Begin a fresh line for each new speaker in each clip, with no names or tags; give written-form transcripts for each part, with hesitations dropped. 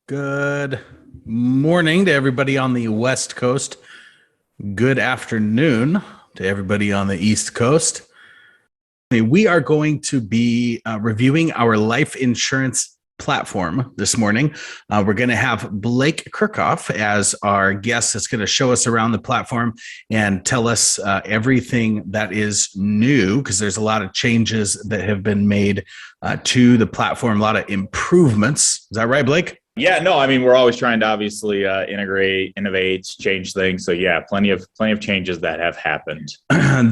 Good morning to everybody on the West Coast. Good afternoon to everybody on the East Coast. We are going to be reviewing our life insurance platform this morning. We're going to have Blake Kirchhoff as our guest that's going to show us around the platform and tell us everything that is new, because there's a lot of changes that have been made to the platform, a lot of improvements. Is that right, Blake?
Yeah, no, I mean, we're always trying to obviously integrate, innovate, change things. So yeah, plenty of changes that have happened.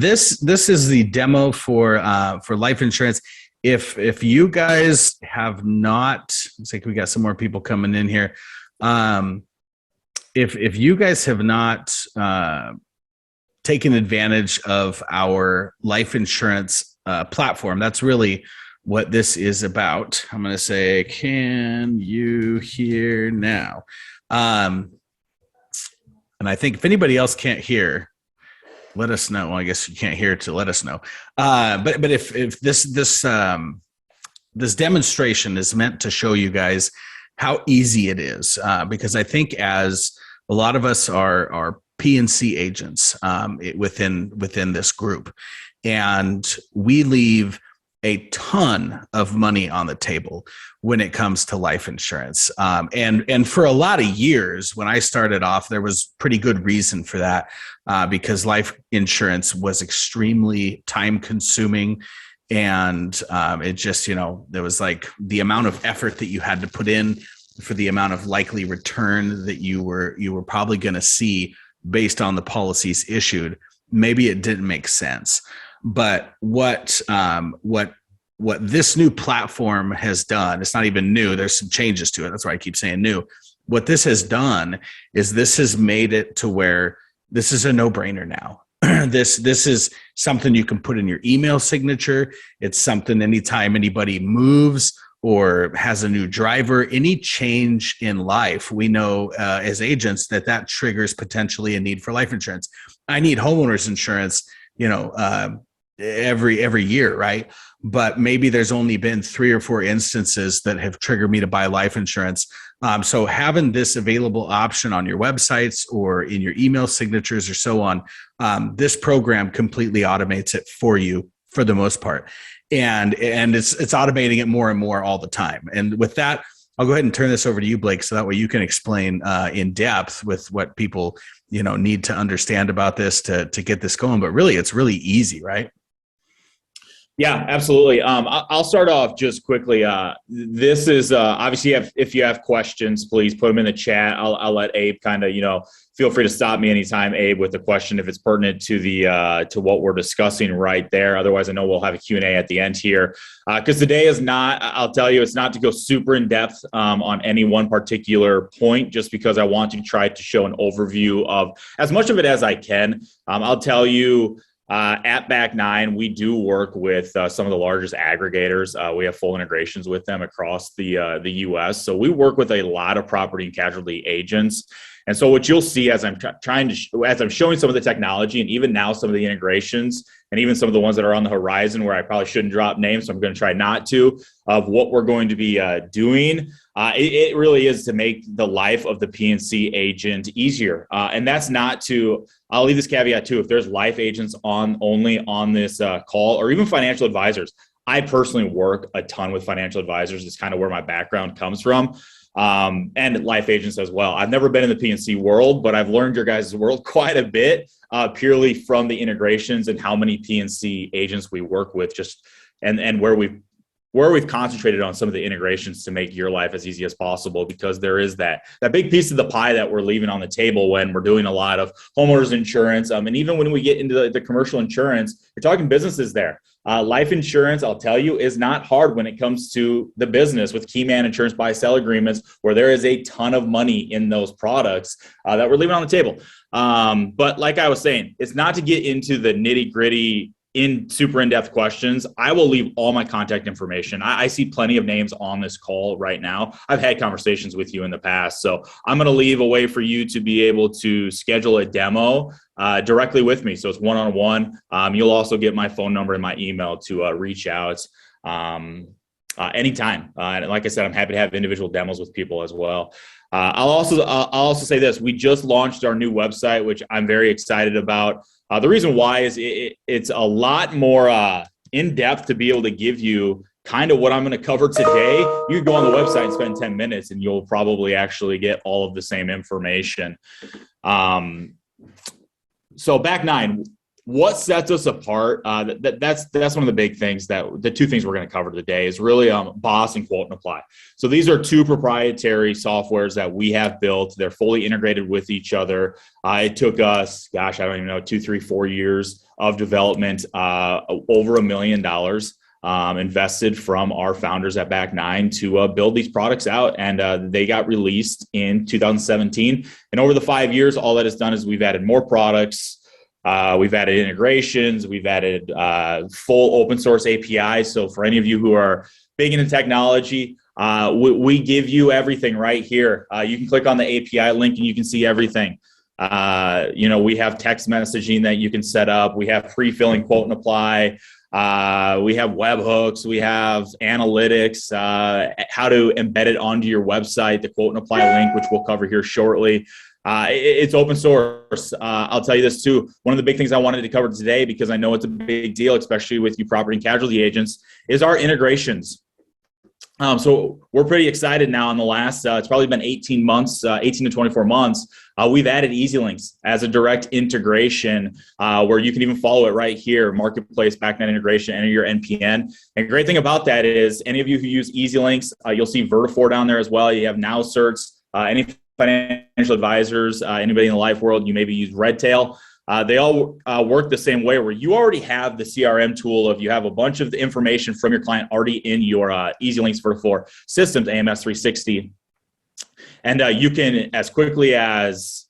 This is the demo for life insurance. If you guys have not, looks like we got some more people coming in here. If you guys have not taken advantage of our life insurance platform, that's really what this is about. I'm going to say, can you hear now? And I think if anybody else can't hear, let us know. Well, I guess you can't hear to let us know. But if this demonstration is meant to show you guys how easy it is, because I think as a lot of us are P&C agents within this group, and we leave a ton of money on the table when it comes to life insurance. And for a lot of years, when I started off, there was pretty good reason for that, because life insurance was extremely time consuming. And it just, there was like the amount of effort that you had to put in for the amount of likely return that you were probably going to see based on the policies issued. Maybe it didn't make sense. But what this new platform has done, it's not even new, there's some changes to it. That's why I keep saying new. What this has done is this has made it to where this is a no-brainer now. This is something you can put in your email signature. It's something anytime anybody moves or has a new driver, any change in life, we know as agents that triggers potentially a need for life insurance. I need homeowners insurance, every year, right? But maybe there's only been 3 or 4 instances that have triggered me to buy life insurance. So having this available option on your websites or in your email signatures or so on, this program completely automates it for you for the most part. And it's automating it more and more all the time. And with that, I'll go ahead and turn this over to you, Blake, so that way you can explain in depth with what people, need to understand about this to get this going. But really, it's really easy, right?
Yeah, absolutely. I'll start off just quickly. This is obviously, if you have questions, please put them in the chat. I'll let Abe kind of, feel free to stop me anytime, Abe, with a question if it's pertinent to what we're discussing right there. Otherwise, I know we'll have a Q&A at the end here. Because today is not, I'll tell you, it's not to go super in depth on any one particular point, just because I want to try to show an overview of as much of it as I can. I'll tell you, at Back9, we do work with some of the largest aggregators. We have full integrations with them across the U.S. So we work with a lot of property and casualty agents. And so what you'll see as I'm as I'm showing some of the technology, and even now some of the integrations, and even some of the ones that are on the horizon where I probably shouldn't drop names, so I'm going to try not to, of what we're going to be doing. It really is to make the life of the P&C agent easier. And that's not to, I'll leave this caveat too, if there's life agents only on this call, or even financial advisors. I personally work a ton with financial advisors. It's kind of where my background comes from. And life agents as well. I've never been in the P&C world, but I've learned your guys' world quite a bit, purely from the integrations and how many P&C agents we work with, just and where we've concentrated on some of the integrations to make your life as easy as possible, because there is that big piece of the pie that we're leaving on the table when we're doing a lot of homeowners insurance. And even when we get into the commercial insurance, you're talking businesses there. Life insurance, I'll tell you, is not hard when it comes to the business with key man insurance buy-sell agreements, where there is a ton of money in those products that we're leaving on the table. But like I was saying, it's not to get into the nitty-gritty super in-depth questions. I will leave all my contact information. I see plenty of names on this call right now. I've had conversations with you in the past. So I'm going to leave a way for you to be able to schedule a demo directly with me. So it's one-on-one. You'll also get my phone number and my email to reach out. anytime. And like I said, I'm happy to have individual demos with people as well. I'll also say this: we just launched our new website, which I'm very excited about. The reason why is it's a lot more in depth to be able to give you kind of what I'm going to cover today. You can go on the website and spend 10 minutes, and you'll probably actually get all of the same information. So back nine. What sets us apart? That's one of the big things that the two things we're going to cover today is really Boss and Quote and Apply. So these are two proprietary softwares that we have built. They're fully integrated with each other. It took us, I don't even know, 2, 3, 4 years of development, over $1 million invested from our founders at Back Nine to build these products out, and they got released in 2017. And over the 5 years, all that has done is we've added more products. We've added integrations. We've added full open source APIs. So for any of you who are big into technology, we give you everything right here. You can click on the API link and you can see everything. We have text messaging that you can set up. We have pre-filling Quote and Apply. We have webhooks. We have analytics, how to embed it onto your website, the Quote and Apply link, which we'll cover here shortly. It's open source. I'll tell you this too. One of the big things I wanted to cover today, because I know it's a big deal, especially with you property and casualty agents, is our integrations. So we're pretty excited now in the last, it's probably been 18 to 24 months. We've added EasyLinks as a direct integration where you can even follow it right here, Marketplace, Back Nine integration, enter your NPN. And the great thing about that is any of you who use EasyLinks, you'll see Vertafore down there as well. You have NowCerts, any financial advisors, anybody in the life world, you maybe use Redtail. They all work the same way, where you already have the CRM tool of you have a bunch of the information from your client already in your EasyLinks Vertafore systems, AMS 360. And you can, as quickly as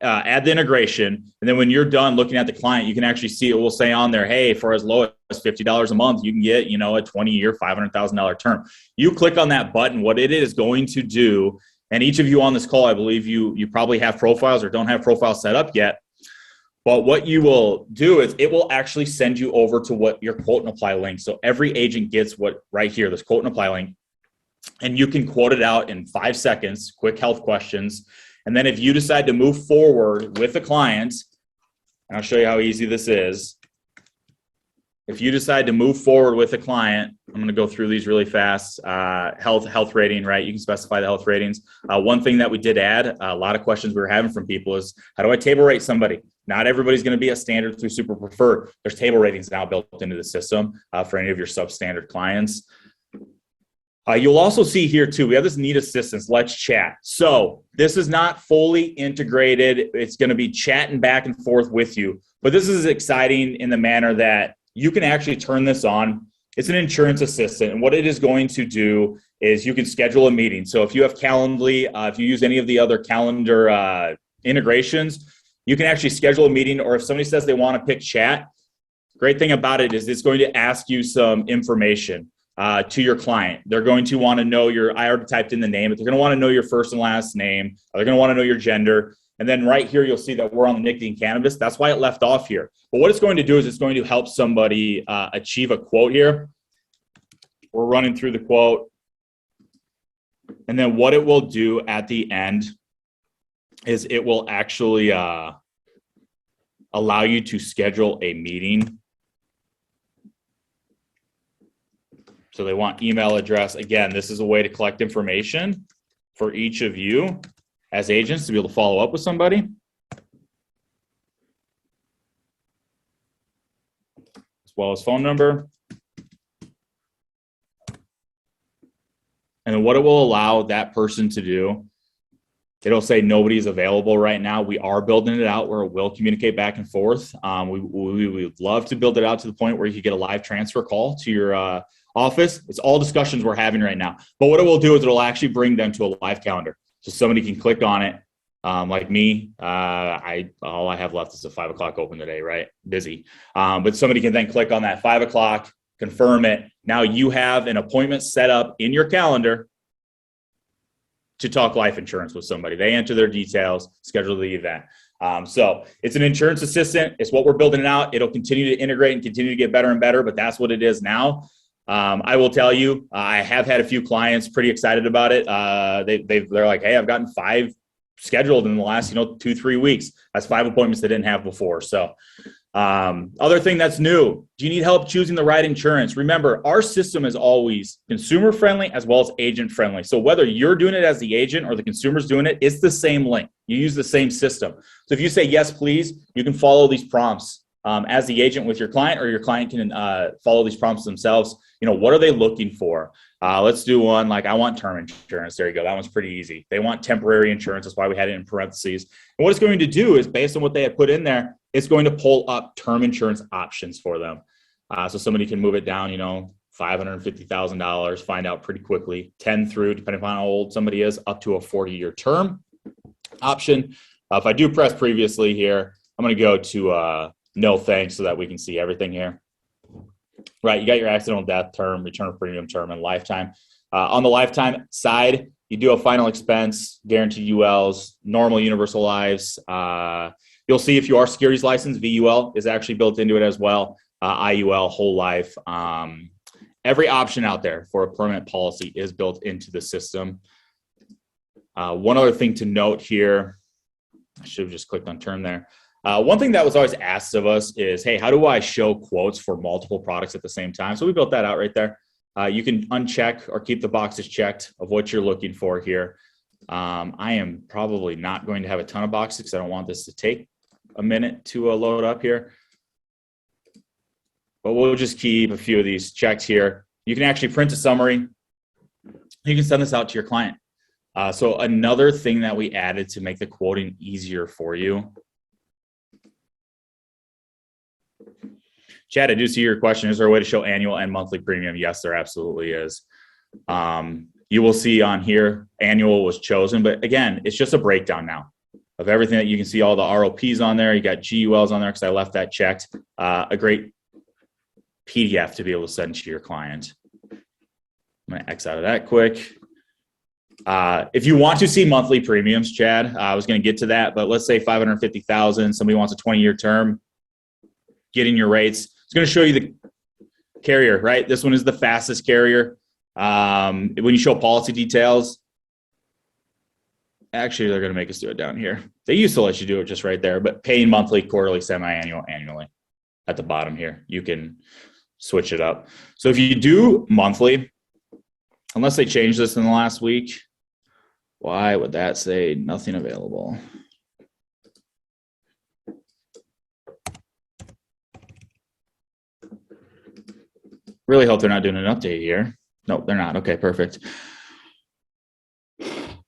add the integration, and then when you're done looking at the client, you can actually see it will say on there, hey, for as low as $50 a month, you can get, a 20-year, $500,000 term. You click on that button, what it is going to do. And each of you on this call, I believe you probably have profiles or don't have profiles set up yet. But what you will do is it will actually send you over to what your Quote and Apply link. So every agent gets what right here, this Quote and Apply link. And you can quote it out in 5 seconds, quick health questions. And then if you decide to move forward with a client, and I'll show you how easy this is. If you decide to move forward with a client, I'm going to go through these really fast. Health rating, right? You can specify the health ratings. One thing that we did add, a lot of questions we were having from people is, how do I table rate somebody? Not everybody's going to be a standard through super preferred. There's table ratings now built into the system for any of your substandard clients. You'll also see here too, we have this Need Assistance, Let's Chat. So this is not fully integrated. It's going to be chatting back and forth with you. But this is exciting in the manner that you can actually turn this on. It's an insurance assistant. And what it is going to do is you can schedule a meeting. So if you have Calendly, if you use any of the other calendar integrations, you can actually schedule a meeting. Or if somebody says they want to pick chat, great thing about it is it's going to ask you some information to your client. They're going to want to know I already typed in the name, but they're going to want to know your first and last name. They're going to want to know your gender. And then right here, you'll see that we're on the nicotine and cannabis. That's why it left off here. But what it's going to do is it's going to help somebody achieve a quote here. We're running through the quote. And then what it will do at the end is it will actually allow you to schedule a meeting. So they want email address. Again, this is a way to collect information for each of you as agents to be able to follow up with somebody. As well as phone number. And then what it will allow that person to do, it'll say nobody's available right now. We are building it out where it will communicate back and forth. We would love to build it out to the point where you could get a live transfer call to your office. It's all discussions we're having right now. But what it will do is it'll actually bring them to a live calendar. So somebody can click on it. Like me, all I have left is a 5 o'clock open today, right? Busy. But somebody can then click on that 5 o'clock, confirm it. Now you have an appointment set up in your calendar to talk life insurance with somebody. They enter their details, schedule the event. So it's an insurance assistant. It's what we're building it out. It'll continue to integrate and continue to get better and better, but that's what it is now. I will tell you, I have had a few clients pretty excited about it. They're like, hey, I've gotten 5 scheduled in the last 2-3 weeks. That's 5 appointments they didn't have before. So other thing that's new, do you need help choosing the right insurance? Remember, our system is always consumer friendly as well as agent friendly. So whether you're doing it as the agent or the consumer's doing it, it's the same link. You use the same system. So if you say yes please, you can follow these prompts as the agent with your client, or your client can follow these prompts themselves. What are they looking for? Let's do one like, I want term insurance. There you go. That one's pretty easy. They want temporary insurance. That's why we had it in parentheses. And what it's going to do is, based on what they had put in there, it's going to pull up term insurance options for them. So somebody can move it down, $550,000, find out pretty quickly, 10 through, depending upon how old somebody is, up to a 40-year term option. If I do press previously here, I'm going to go to no thanks so that we can see everything here. Right, you got your accidental death term, return of premium term, and lifetime. On the lifetime side, you do a final expense, guaranteed ULs, normal universal lives. You'll see if you are securities licensed, VUL is actually built into it as well. IUL, whole life. Every option out there for a permanent policy is built into the system. One other thing to note here, I should have just clicked on term there. One thing that was always asked of us is, hey, how do I show quotes for multiple products at the same time? So we built that out right there. You can uncheck or keep the boxes checked of what you're looking for here. I am probably not going to have a ton of boxes because I don't want this to take a minute to load up here. But we'll just keep a few of these checked here. You can actually print a summary. You can send this out to your client. So another thing that we added to make the quoting easier for you. Chad, I do see your question. Is there a way to show annual and monthly premium? Yes, there absolutely is. You will see on here, annual was chosen, but again, it's just a breakdown now of everything that you can see, all the ROPs on there. You got GULs on there because I left that checked. A great PDF to be able to send to your client. I'm going to X out of that quick. If you want to see monthly premiums, Chad, I was going to get to that, but let's say 550,000, somebody wants a 20-year term, getting your rates. It's going to show you the carrier, right? This one is the fastest carrier. When you show policy details, actually, they're going to make us do it down here. They used to let you do it just right there, but paying monthly, quarterly, semi-annual, annually at the bottom here. You can switch it up. So if you do monthly, unless they changed this in the last week, why would that say nothing available? Really hope they're not doing an update here. No, they're not. Okay, perfect.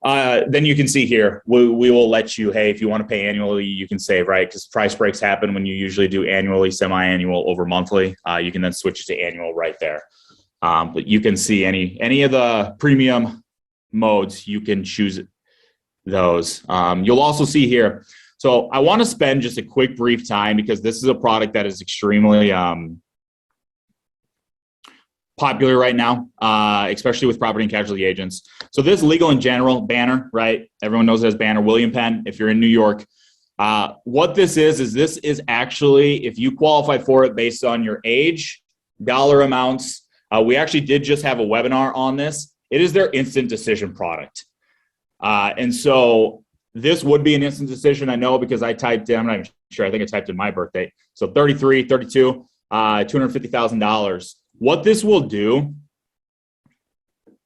Then you can see here, we will let you, hey, if you want to pay annually, you can save, right? Because price breaks happen when you usually do annually, semi-annual over monthly. You can then switch it to annual right there. But you can see any of the premium modes, you can choose those. You'll also see here. So I want to spend just a quick brief time because this is a product that is extremely popular right now, especially with property and casualty agents. So this Legal in General banner, right? Everyone knows it as Banner. William Penn, if you're in New York. What this is actually, if you qualify for it based on your age, dollar amounts, we actually did just have a webinar on this. It is their instant decision product. And so this would be an instant decision, I know, because I typed in, I'm not even sure, I think I typed in my birthday. So 33, 32, $250,000. What this will do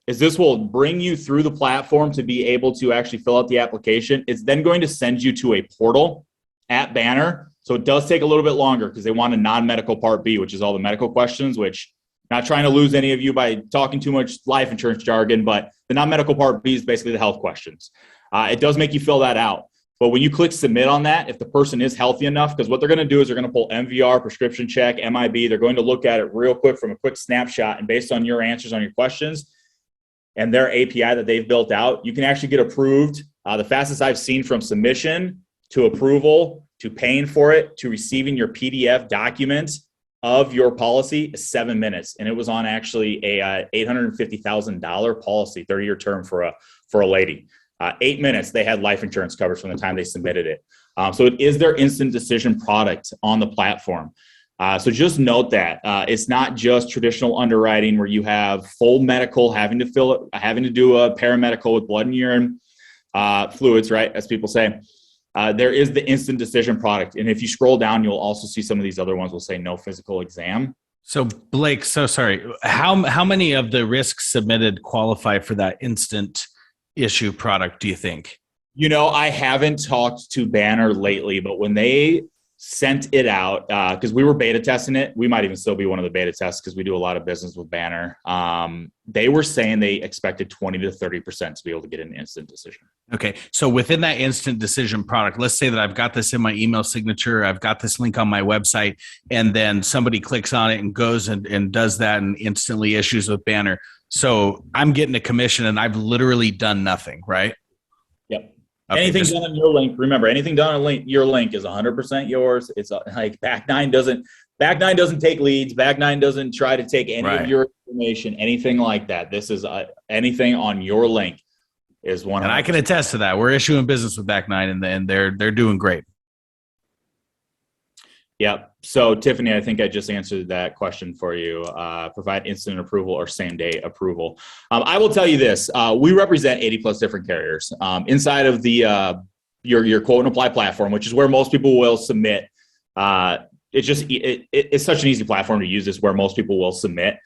is this will bring you through the platform to be able to actually fill out the application. It's then going to send you to a portal at Banner. So it does take a little bit longer because they want a non-medical Part B, which is all the medical questions, which not trying to lose any of you by talking too much life insurance jargon, but the non-medical Part B is basically the health questions. It does make you fill that out. But when you click submit on that, if the person is healthy enough, because what they're going to do is they're going to pull MVR, prescription check, MIB. They're going to look at it real quick from a quick snapshot. And based on your answers on your questions and their API that they've built out, you can actually get approved. The fastest I've seen from submission to approval to paying for it to receiving your PDF document of your policy is 7 minutes. And it was on actually a $850,000 policy, 30-year term for a lady. 8 minutes, they had life insurance coverage from the time they submitted it. So it is their instant decision product on the platform. So just note that it's not just traditional underwriting where you have full medical, having to do a paramedical with blood and urine fluids, right? As people say. There is the instant decision product. And if you scroll down, you'll also see some of these other ones will say no physical exam.
So Blake, so sorry. How many of the risks submitted qualify for that instant issue product, do you think?
I haven't talked to Banner lately, but when they sent it out, because we were beta testing it, we might even still be one of the beta tests because we do a lot of business with Banner. They were saying they expected 20 to 30% to be able to get an instant decision.
Okay. So within that instant decision product, let's say that I've got this in my email signature, I've got this link on my website, and then somebody clicks on it and goes and does that and instantly issues with Banner. So I'm getting a commission and I've literally done nothing, right?
Yep. Okay, anything done on your link, remember, anything done on your link is 100% yours. It's like Back9 doesn't take leads. Back9 doesn't try to take any of your information, anything like that. This is anything on your link is 100%.
And I can attest to that. We're issuing business with Back9 and they're doing great.
Yep. So Tiffany, I think I just answered that question for you. Provide instant approval or same day approval. I will tell you this: we represent 80 plus different carriers inside of the your quote and apply platform, which is where most people will submit. It's such an easy platform to use. It's where most people will submit.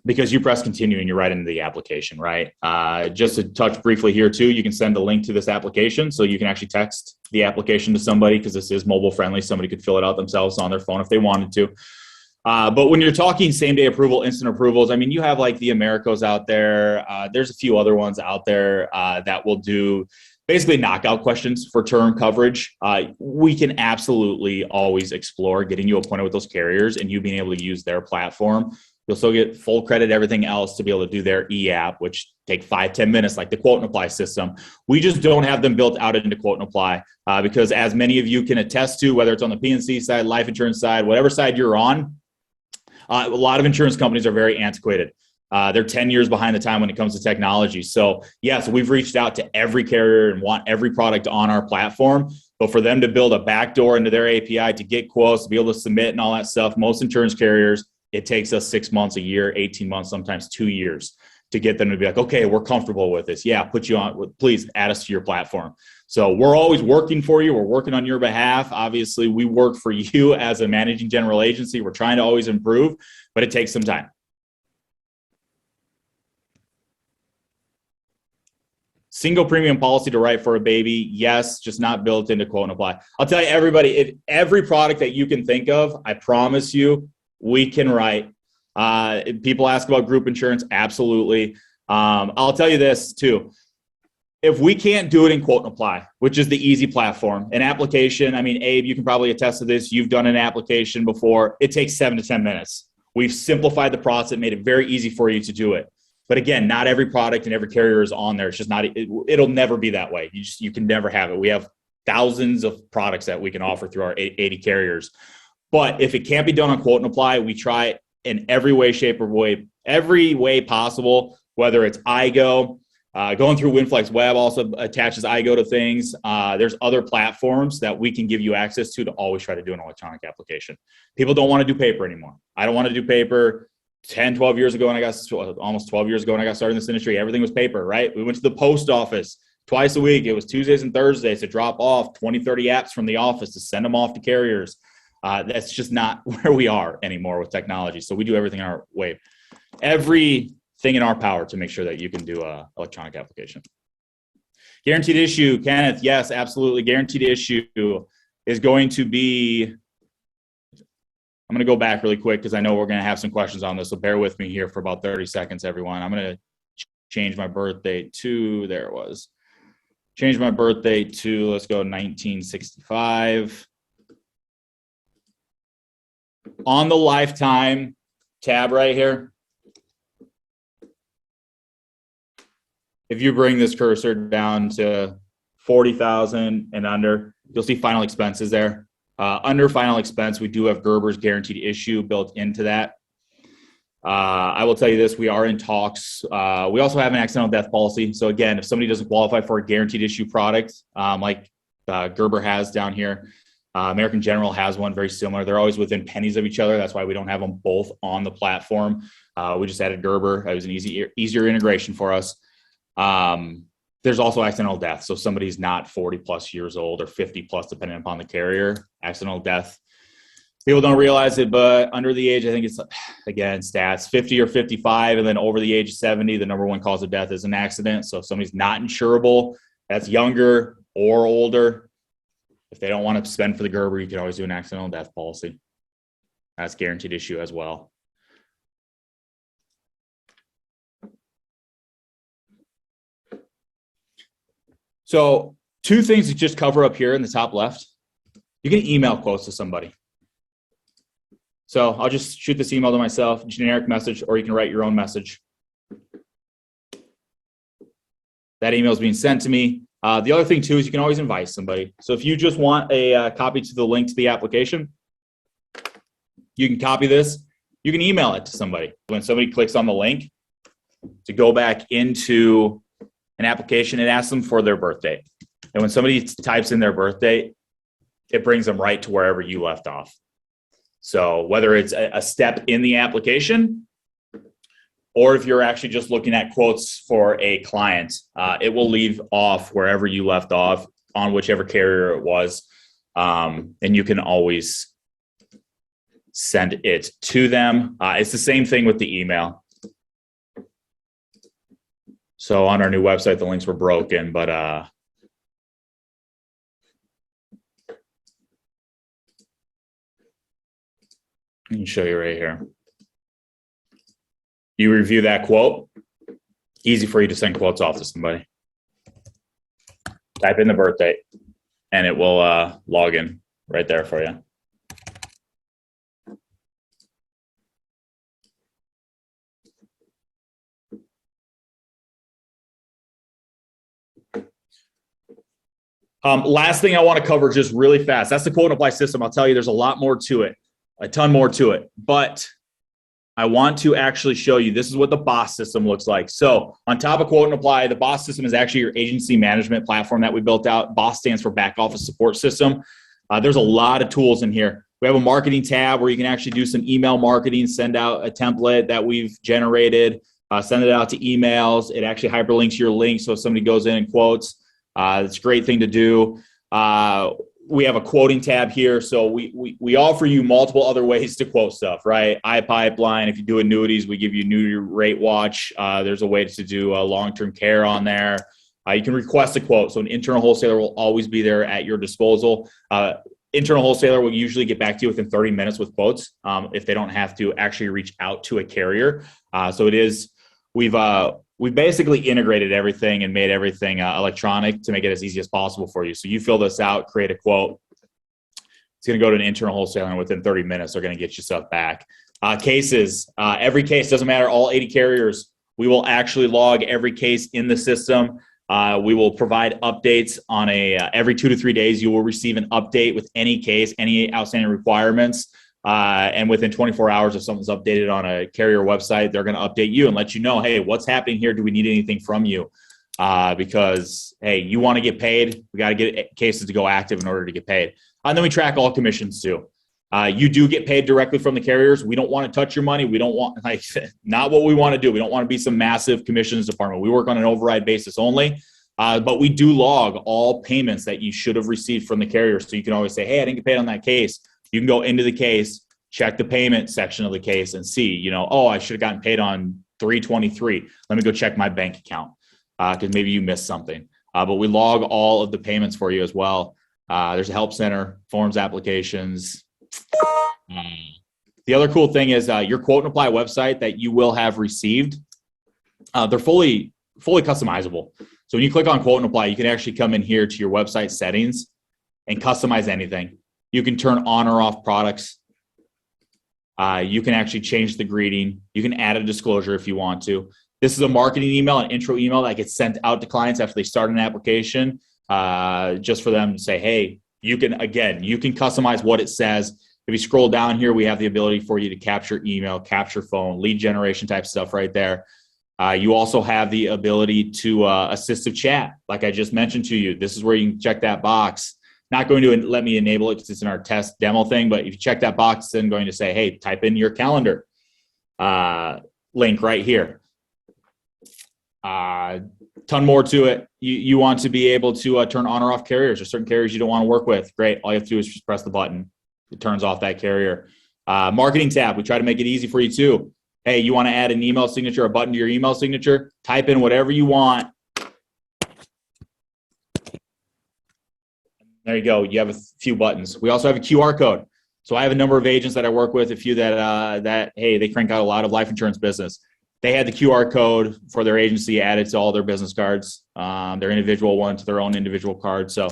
Because you press continue and you're right into the application, right? Just to touch briefly here too, you can send a link to this application so you can actually text the application to somebody because this is mobile friendly. Somebody could fill it out themselves on their phone if they wanted to. But when you're talking same day approval, instant approvals, I mean, you have like the Americos out there. There's a few other ones out there that will do basically knockout questions for term coverage. We can absolutely always explore getting you appointed with those carriers and you being able to use their platform. You'll still get full credit, everything else to be able to do their e-app, which take 5-10 minutes, like the quote and apply system. We just don't have them built out into quote and apply because as many of you can attest to, whether it's on the P&C side, life insurance side, whatever side you're on, a lot of insurance companies are very antiquated. They're 10 years behind the time when it comes to technology. So yes, we've reached out to every carrier and want every product on our platform. But for them to build a backdoor into their API to get quotes, to be able to submit and all that stuff, most insurance carriers, it takes us 6 months, a year, 18 months, sometimes 2 years to get them to be like, okay, we're comfortable with this. Yeah, put you on, please add us to your platform. So we're always working for you. We're working on your behalf. Obviously, we work for you as a managing general agency. We're trying to always improve, but it takes some time. Single premium policy to write for a baby. Yes, just not built into quote and apply. I'll tell you, everybody, if every product that you can think of, I promise you, we can write. People ask about group insurance. Absolutely. I'll tell you this too. If we can't do it in quote and apply, which is the easy platform, an application, I mean, Abe, you can probably attest to this. You've done an application before. It takes 7 to 10 minutes. We've simplified the process, made it very easy for you to do it. But again, not every product and every carrier is on there. It's just not, it'll never be that way. You can never have it. We have thousands of products that we can offer through our 80 carriers. But if it can't be done on quote and apply, we try in every way, shape, or way, every way possible, whether it's iGo, going through WinFlex Web also attaches iGo to things. There's other platforms that we can give you access to always try to do an electronic application. People don't want to do paper anymore. I don't want to do paper. 10, 12 years ago, almost 12 years ago when I got started in this industry, everything was paper, right? We went to the post office twice a week. It was Tuesdays and Thursdays to drop off 20, 30 apps from the office to send them off to carriers. That's just not where we are anymore with technology. So we do everything our way, everything in our power to make sure that you can do an electronic application. Guaranteed issue, Kenneth, yes, absolutely. Guaranteed issue is going to be, I'm going to go back really quick because I know we're going to have some questions on this. So bear with me here for about 30 seconds, everyone. I'm going to change my birthday to, there it was. Change my birthday to, let's go 1965. On the lifetime tab right here, if you bring this cursor down to 40,000 and under, you'll see final expenses there. Under final expense, we do have Gerber's guaranteed issue built into that. I will tell you this, we are in talks. We also have an accidental death policy. So again, if somebody doesn't qualify for a guaranteed issue product, like Gerber has down here, American General has one very similar. They're always within pennies of each other. That's why we don't have them both on the platform. We just added Gerber. It was an easier integration for us. There's also accidental death. So somebody's not 40 plus years old or 50 plus, depending upon the carrier. Accidental death. People don't realize it, but under the age, I think it's, again, stats, 50 or 55, and then over the age of 70, the number one cause of death is an accident. So if somebody's not insurable, that's younger or older, if they don't want to spend for the Gerber, you can always do an accidental death policy. That's guaranteed issue as well. So 2 things to just cover up here in the top left. You can email quotes to somebody. So I'll just shoot this email to myself, generic message, or you can write your own message. That email is being sent to me. The other thing too is you can always invite somebody. So if you just want a copy to the link to the application, you can copy this. You can email it to somebody. When somebody clicks on the link to go back into an application, it asks them for their birth date. And when somebody types in their birth date, it brings them right to wherever you left off. So whether it's a step in the application, or if you're actually just looking at quotes for a client, it will leave off wherever you left off on whichever carrier it was. And you can always send it to them. It's the same thing with the email. So on our new website, the links were broken, but I can show you right here. You review that quote, easy for you to send quotes off to somebody. Type in the birth date, and it will log in right there for you. Last thing I want to cover just really fast. That's the quote and apply system. I'll tell you, there's a lot more to it, a ton more to it, but I want to actually show you, this is what the BOSS system looks like. So on top of quote and apply, the BOSS system is actually your agency management platform that we built out. BOSS stands for back office support system. There's a lot of tools in here. We have a marketing tab where you can actually do some email marketing, send out a template that we've generated, send it out to emails. It actually hyperlinks your link. So if somebody goes in and quotes, it's a great thing to do. We have a quoting tab here. So we offer you multiple other ways to quote stuff, right? iPipeline, if you do annuities, we give you annuity rate watch. There's a way to do long-term care on there. You can request a quote. So an internal wholesaler will always be there at your disposal. Internal wholesaler will usually get back to you within 30 minutes with quotes if they don't have to actually reach out to a carrier. So it is, we've basically integrated everything and made everything electronic to make it as easy as possible for you. So you fill this out, create a quote. It's going to go to an internal wholesaler, and within 30 minutes, they're going to get you stuff back. Cases, every case, doesn't matter, all 80 carriers, we will actually log every case in the system. We will provide updates on every 2 to 3 days. You will receive an update with any case, any outstanding requirements. And within 24 hours, if something's updated on a carrier website, they're going to update you and let you know, hey, what's happening here? Do we need anything from you? Because, hey, you want to get paid. We got to get cases to go active in order to get paid. And then we track all commissions too. You do get paid directly from the carriers. We don't want to touch your money. We don't want, not what we want to do. We don't want to be some massive commissions department. We work on an override basis only. But we do log all payments that you should have received from the carrier. So you can always say, hey, I didn't get paid on that case. You can go into the case, check the payment section of the case and see, oh, I should have gotten paid on 3/23. Let me go check my bank account because maybe you missed something. But we log all of the payments for you as well. There's a help center, forms, applications. The other cool thing is your quote and apply website that you will have received. They're fully customizable. So when you click on quote and apply, you can actually come in here to your website settings and customize anything. You can turn on or off products. You can actually change the greeting. You can add a disclosure if you want to. This is a marketing email, an intro email that gets sent out to clients after they start an application, just for them to say, hey, you can customize what it says. If you scroll down here, we have the ability for you to capture email, capture phone, lead generation type stuff right there. You also have the ability to assistive chat, like I just mentioned to you. This is where you can check that box. not going to let me enable it because it's in our test demo thing. But if you check that box, it's then going to say, hey, type in your calendar link right here. Ton more to it. You want to be able to turn on or off carriers or certain carriers you don't want to work with. Great. All you have to do is just press the button. It turns off that carrier. Marketing tab. We try to make it easy for you too. Hey, you want to add an email signature, a button to your email signature? Type in whatever you want. There you go. You have a few buttons. We also have a QR code. So I have a number of agents that I work with, a few that hey, they crank out a lot of life insurance business. They had the QR code for their agency added to all their business cards, their individual one to their own individual card. So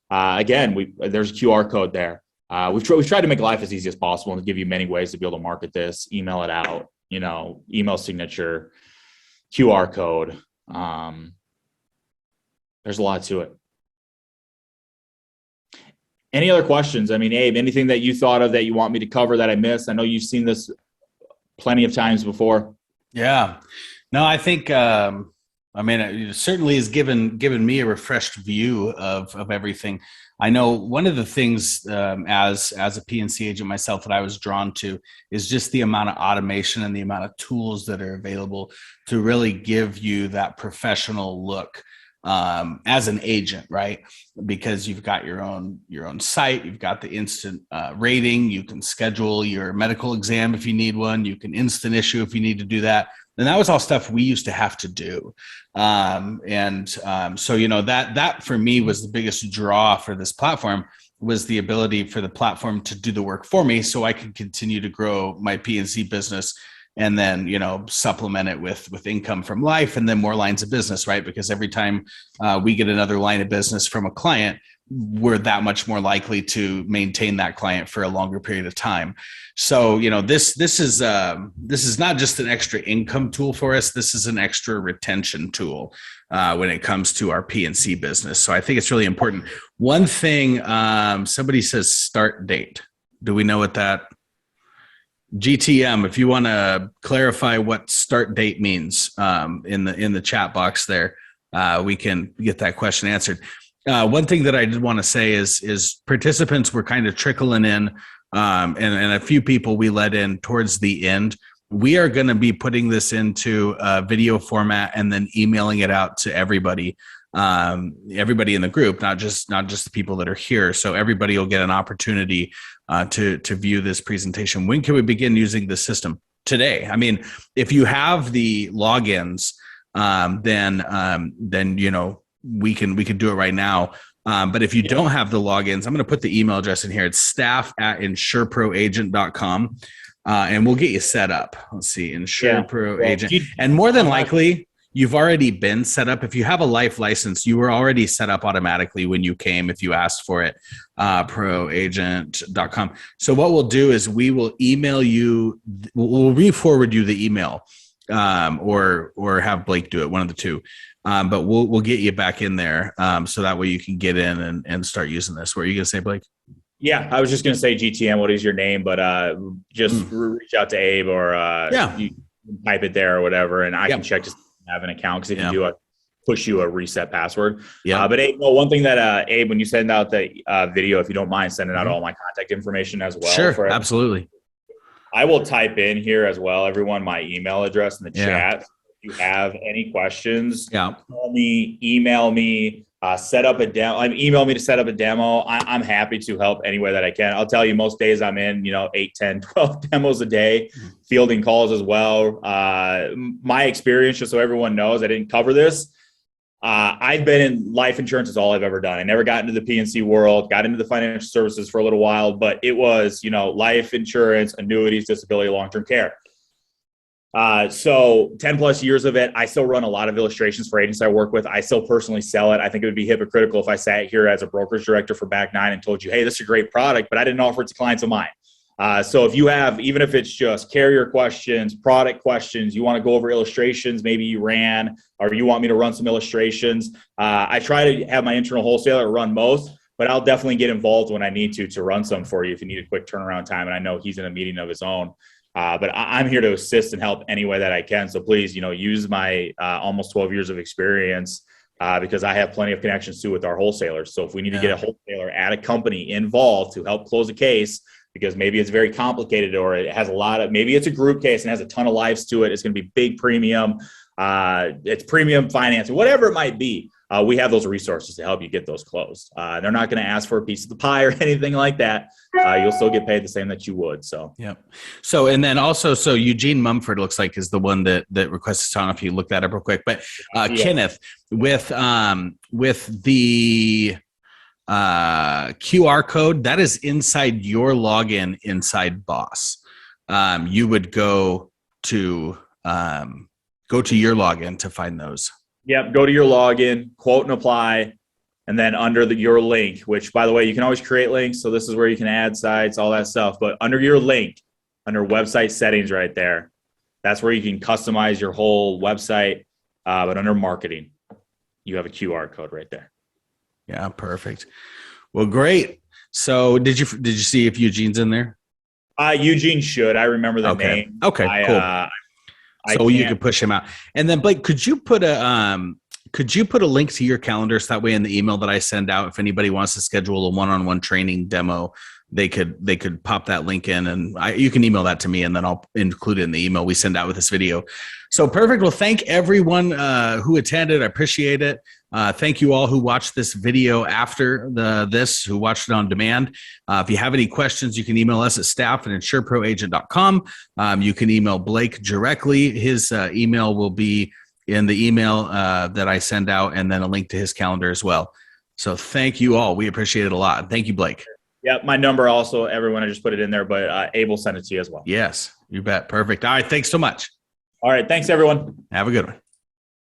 again, there's a QR code there. We've tried to make life as easy as possible and give you many ways to be able to market this, email it out, email signature, QR code. There's a lot to it. Any other questions? I mean, Abe, anything that you thought of that you want me to cover that I missed? I know you've seen this plenty of times before.
Yeah, no, I think, it certainly has given me a refreshed view of everything. I know one of the things as a PNC agent myself that I was drawn to is just the amount of automation and the amount of tools that are available to really give you that professional look as an agent, right? Because you've got your own site, you've got the instant rating, you can schedule your medical exam if you need one, you can instant issue if you need to do that. And that was all stuff we used to have to do. So, that for me was the biggest draw for this platform, was the ability for the platform to do the work for me so I could continue to grow my PNC business and then, supplement it with income from life and then more lines of business, right? Because every time we get another line of business from a client, we're that much more likely to maintain that client for a longer period of time. So, this is not just an extra income tool for us. This is an extra retention tool when it comes to our PNC business. So I think it's really important. One thing, somebody says start date. Do we know what that? GTM, if you want to clarify what start date means in the chat box there, we can get that question answered. One thing that I did want to say is participants were kind of trickling in, and a few people we let in towards the end. We are going to be putting this into a video format and then emailing it out to everybody in the group, not just the people that are here. So everybody will get an opportunity to view this presentation. When can we begin using the system? Today. I mean, if you have the logins, then we can do it right now. But if you don't have the logins, I'm going to put the email address in here. It's staff@insureproagent.com. And we'll get you set up. Let's see, InsurePro Agent. And more than likely, you've already been set up. If you have a life license, you were already set up automatically when you came, if you asked for it, proagent.com. So what we'll do is we will email you, we'll re-forward you the email, or have Blake do it, one of the two. But we'll get you back in there so that way you can get in and start using this. What are you going to say, Blake?
Yeah, I was just going to say GTM, what is your name? But just reach out to Abe or you can type it there or whatever, and I can check to have an account, because if you do, push you a reset password. But Abe, one thing that Abe, when you send out the video, if you don't mind sending out all my contact information as well.
Sure, absolutely.
I will type in here as well, everyone, my email address in the chat. If you have any questions, call me, email me, set up a demo. Email me to set up a demo. I'm happy to help any way that I can. I'll tell you, most days I'm in, 8, 10, 12 demos a day, fielding calls as well. My experience, just so everyone knows, I didn't cover this. I've been in life insurance is all I've ever done. I never got into the PNC world, got into the financial services for a little while, but it was, life insurance, annuities, disability, long-term care. So 10 plus years of it. I still run a lot of illustrations for agents I work with. I still personally sell it. I think it would be hypocritical if I sat here as a brokerage director for Back Nine and told you, hey, this is a great product, but I didn't offer it to clients of mine. So if you have, even if it's just carrier questions, product questions, you want to go over illustrations, maybe you ran, or you want me to run some illustrations. I try to have my internal wholesaler run most, but I'll definitely get involved when I need to run some for you if you need a quick turnaround time. And I know he's in a meeting of his own. But I'm here to assist and help any way that I can. So please, use my almost 12 years of experience because I have plenty of connections too with our wholesalers. So if we need to get a wholesaler at a company involved to help close a case, because maybe it's very complicated or it has maybe it's a group case and has a ton of lives to it. It's going to be big premium. It's premium financing, whatever it might be. We have those resources to help you get those closed. They're not going to ask for a piece of the pie or anything like that. You'll still get paid the same that you would. So,
yep. So, and then also, so Eugene Mumford looks like is the one that requested. I don't know if you look that up real quick, but Kenneth with the QR code that is inside your login inside Boss. You would go to your login to find those.
Yep. Go to your login, quote and apply, and then under your link, which by the way, you can always create links. So this is where you can add sites, all that stuff. But under your link, under website settings right there, that's where you can customize your whole website. But under marketing, you have a QR code right there.
Yeah, perfect. Well, great. So did you see if Eugene's in there?
Eugene should. I remember the name.
Okay, cool. So you could push him out. And then Blake, could you put a link to your calendar so that way in the email that I send out, if anybody wants to schedule a one-on-one training demo, they could pop that link in, and you can email that to me, and then I'll include it in the email we send out with this video. So perfect. Well, thank everyone who attended. I appreciate it. Thank you all who watched this video after who watched it on demand. If you have any questions, you can email us at staff@insureproagent.com. You can email Blake directly. His email will be in the email that I send out, and then a link to his calendar as well. So thank you all. We appreciate it a lot. Thank you, Blake.
Yeah, my number also, everyone, I just put it in there, but Abe will send it to you as well.
Yes, you bet. Perfect. All right. Thanks so much.
All right. Thanks, everyone.
Have a good one.